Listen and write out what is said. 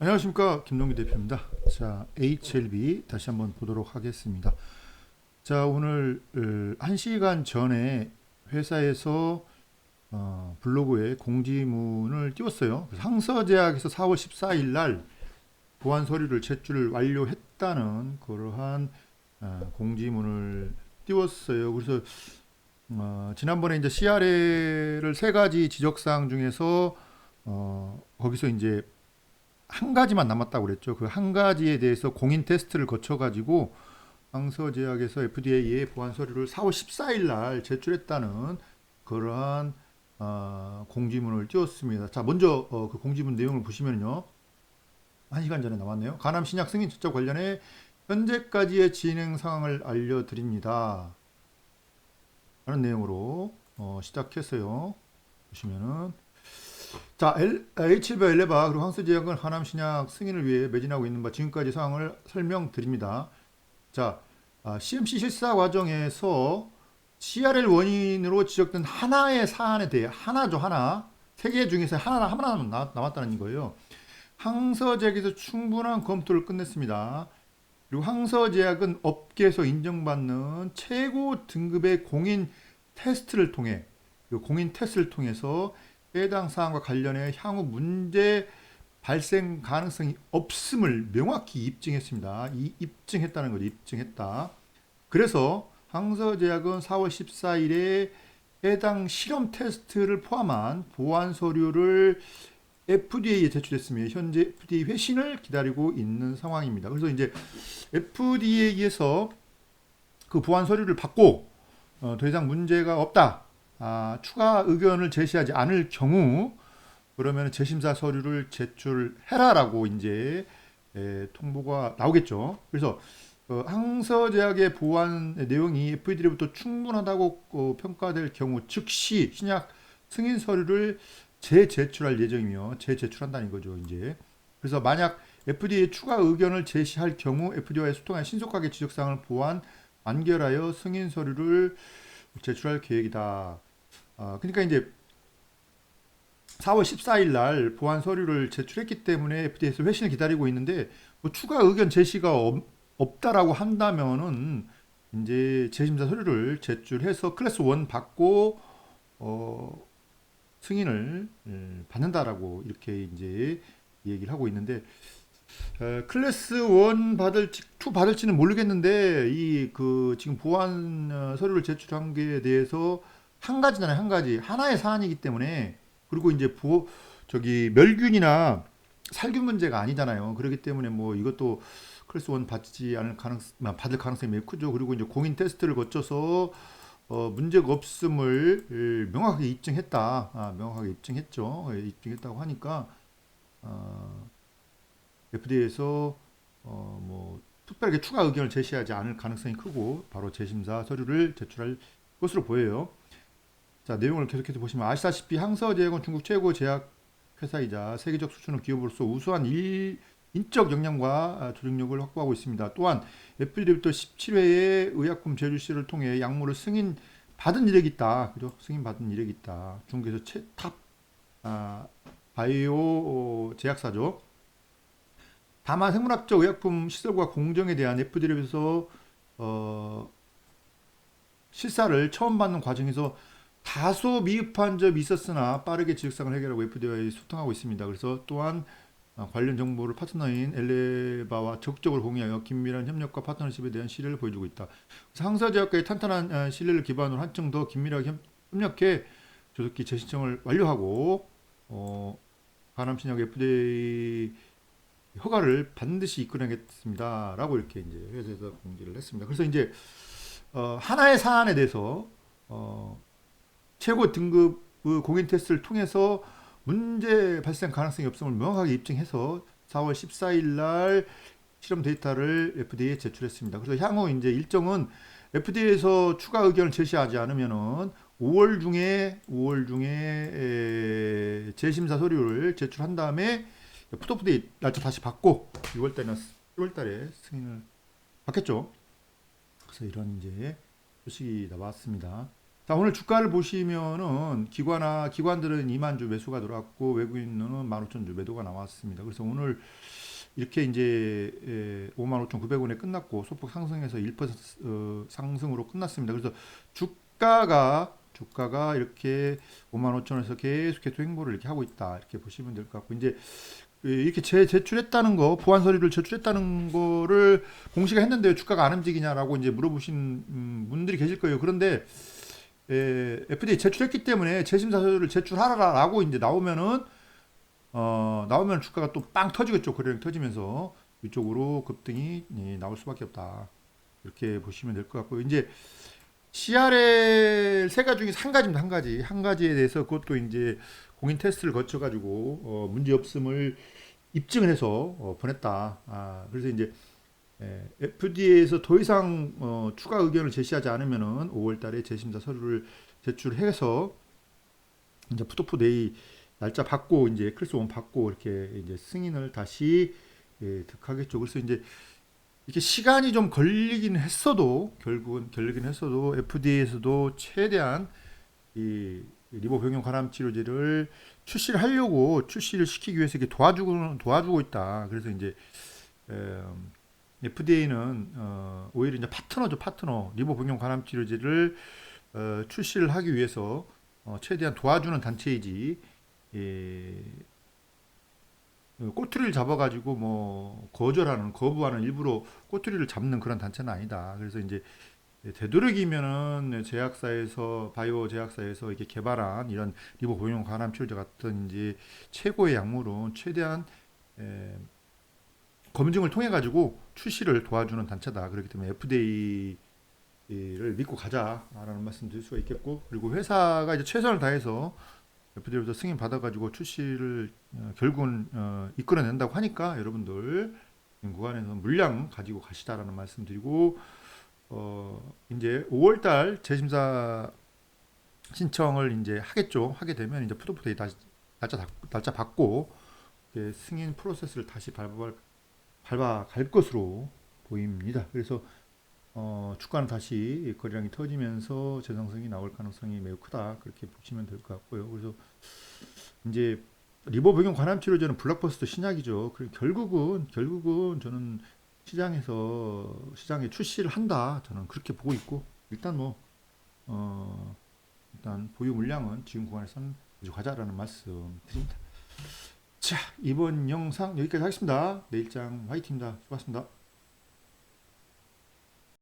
안녕하십니까, 김동기 대표입니다. 자, HLB 다시 한번 보도록 하겠습니다. 자, 오늘 1시간 전에 회사에서 블로그에 공지문을 띄웠어요. 그래서 항서제약에서 4월 14일 날 보안 서류를 제출 완료했다는 그러한 공지문을 띄웠어요. 그래서 지난번에 이제 CRA를 세 가지 지적사항 중에서 거기서 이제 한 가지만 남았다고 그랬죠. 그 한 가지에 대해서 공인 테스트를 거쳐가지고 항서제약에서 FDA에 보안 서류를 4월 14일 날 제출했다는 그러한 공지문을 띄웠습니다. 자, 먼저 그 공지문 내용을 보시면요. 1시간 전에 나왔네요. 간암 신약 승인 채점 관련해 현재까지의 진행 상황을 알려드립니다. 라는 내용으로 시작했어요. 보시면은 자, H바 엘레바 그리고 황스제약은 하남 신약 승인을 위해 매진하고 있는 바 지금까지 사항을 설명드립니다. 자, CMC 실사 과정에서 CRL 원인으로 지적된 하나의 사안에 대해 하나죠, 하나. 세 개 중에서 하나 남았다는 거예요. 항서제약에서 충분한 검토를 끝냈습니다. 그리고 항서제약은 업계에서 인정받는 최고 등급의 공인 테스트를 통해 공인 테스트를 통해서 해당 사항과 관련해 향후 문제 발생 가능성이 없음을 명확히 입증했습니다. 이 입증했다는 거죠. 입증했다. 그래서 항서제약은 4월 14일에 해당 실험 테스트를 포함한 보안 서류를 FDA에 제출했으며 현재 FDA 회신을 기다리고 있는 상황입니다. 그래서 이제 FDA에서 그 보안 서류를 받고 더 이상 문제가 없다. 추가 의견을 제시하지 않을 경우 그러면 재심사 서류를 제출해라라고 이제 통보가 나오겠죠. 그래서 항서제약의 보안 내용이 FDA로부터 충분하다고 평가될 경우 즉시 신약 승인 서류를 재제출할 예정이며 재제출한다는 거죠. 이제 그래서 만약 FDA 추가 의견을 제시할 경우 FDA와의 소통에 신속하게 지적사항을 보완 완결하여 승인 서류를 제출할 계획이다. 그러니까 이제 4월 14일 날 보안 서류를 제출했기 때문에 FDA에서 회신을 기다리고 있는데 뭐 추가 의견 제시가 없다라고 한다면은 이제 재심사 서류를 제출해서 클래스 1 받고 승인을 받는다라고 이렇게 이제 얘기를 하고 있는데 클래스 1 받을지 2 받을지는 모르겠는데 이 그 지금 보안 서류를 제출한 게 대해서 한 가지잖아요. 한 가지 하나의 사안이기 때문에 그리고 이제 저기 멸균이나 살균 문제가 아니잖아요. 그렇기 때문에 뭐 이것도 클래스 1 받을 가능성이 매우 크죠. 그리고 이제 공인 테스트를 거쳐서 문제가 없음을 명확하게 입증했다. 명확하게 입증했죠. 입증했다고 하니까 FDA에서 뭐 특별하게 추가 의견을 제시하지 않을 가능성이 크고 바로 재심사 서류를 제출할 것으로 보여요. 자, 내용을 계속해서 보시면 아시다시피 항서제약은 중국 최고 제약 회사이자 세계적 수준의 기업으로서 우수한 인적 역량과 조직력을 확보하고 있습니다. 또한 FDA부터 17회의 의약품 제휴시를 통해 약물을 승인 받은 이력이 있다. 그죠? 승인 받은 이력이 있다. 중국에서 탑 바이오 제약사죠. 다만 생물학적 의약품 시설과 공정에 대한 FDA에서 실사를 처음 받는 과정에서 다소 미흡한 점이 있었으나 빠르게 지적사항을 해결하고 FDA와 소통하고 있습니다. 그래서 또한 관련 정보를 파트너인 엘레바와 적극적으로 공유하여 긴밀한 협력과 파트너십에 대한 신뢰를 보여주고 있다. 항서제약과의 탄탄한 신뢰를 기반으로 한층 더 긴밀하게 협력해 조속히 재신청을 완료하고 간암신약 FDA 허가를 반드시 이끌어내겠습니다. 라고 이렇게 이제 회사에서 공지를 했습니다. 그래서 이제 하나의 사안에 대해서 최고 등급 공인 테스트를 통해서 문제 발생 가능성이 없음을 명확하게 입증해서 4월 14일 날 실험 데이터를 FDA에 제출했습니다. 그래서 향후 이제 일정은 FDA에서 추가 의견을 제시하지 않으면은 5월 중에 재심사 서류를 제출한 다음에 풋오프데이 날짜 다시 받고 6월 달이나 10월 달에 승인을 받겠죠. 그래서 이런 이제 소식이 나왔습니다. 자, 오늘 주가를 보시면은 기관들은 2만 주 매수가 들어왔고 외국인은 15,000주 매도가 나왔습니다. 그래서 오늘 이렇게 이제 55,900원에 끝났고 소폭 상승해서 1% 상승으로 끝났습니다. 그래서 주가가 이렇게 55,000원에서 계속해서 행보를 이렇게 하고 있다. 이렇게 보시면 될 것 같고 이제 이렇게 제출했다는 거, 보완 서류를 제출했다는 거를 공시가 했는데 주가가 안 움직이냐라고 이제 물어보신 분들이 계실 거예요. 그런데 FDA 제출했기 때문에 재심사 서류를 제출하라라고 이제 나오면 주가가 또 빵 터지겠죠. 거래량 터지면서 이쪽으로 급등이 나올 수밖에 없다. 이렇게 보시면 될 것 같고요. 이제 CRL 세 가지 중에서 한 가지입니다. 한 가지에 대해서 그것도 이제 공인 테스트를 거쳐 가지고 문제 없음을 입증을 해서 보냈다. 그래서 이제 FDA에서 더 이상 추가 의견을 제시하지 않으면은 5월달에 재심사 서류를 제출해서 이제 푸드포데이 날짜 받고 이제 클래스 1 받고 이렇게 이제 승인을 다시 득하겠죠. 그래서 이제 이렇게 시간이 좀 걸리긴 했어도 결국은 걸리긴 했어도 FDA에서도 최대한 이 리버 병용 간암 치료제를 출시를 시키기 위해서 이렇게 도와주고 있다. 그래서 이제 FDA는 오히려 이제 파트너 리버 병용 간암 치료제를 출시를 하기 위해서 최대한 도와주는 단체이지 꼬투리를 잡아가지고 뭐 거부하는 일부러 꼬투리를 잡는 그런 단체는 아니다. 그래서 이제 되도록이면은 바이오 제약사에서 이렇게 개발한 이런 리버 보용 간암 치료제 같은 이제 최고의 약물은 최대한 검증을 통해 가지고 출시를 도와주는 단체다. 그렇기 때문에 FDA를 믿고 가자라는 말씀 드릴 수가 있겠고, 그리고 회사가 이제 최선을 다해서 FDA로부터 승인 받아가지고 출시를 결국은 이끌어낸다고 하니까 여러분들 구간에서 물량 가지고 가시다라는 말씀드리고 이제 5월달 재심사 신청을 이제 하게 되면 이제 푸드포데이 다시 날짜 받고 승인 프로세스를 다시 밟아갈 것으로 보입니다. 그래서 주가는 다시 거래량이 터지면서 재상승이 나올 가능성이 매우 크다. 그렇게 보시면 될 것 같고요. 그래서 이제 리버 병용 관암 치료제는 블록버스터 신약이죠. 그리고 결국은 저는 시장에 출시를 한다. 저는 그렇게 보고 있고 일단 일단 보유 물량은 지금 구간에서는 가져가자라는 말씀 드립니다. 자, 이번 영상 여기까지 하겠습니다. 내일장 화이팅입니다. 수고하셨습니다.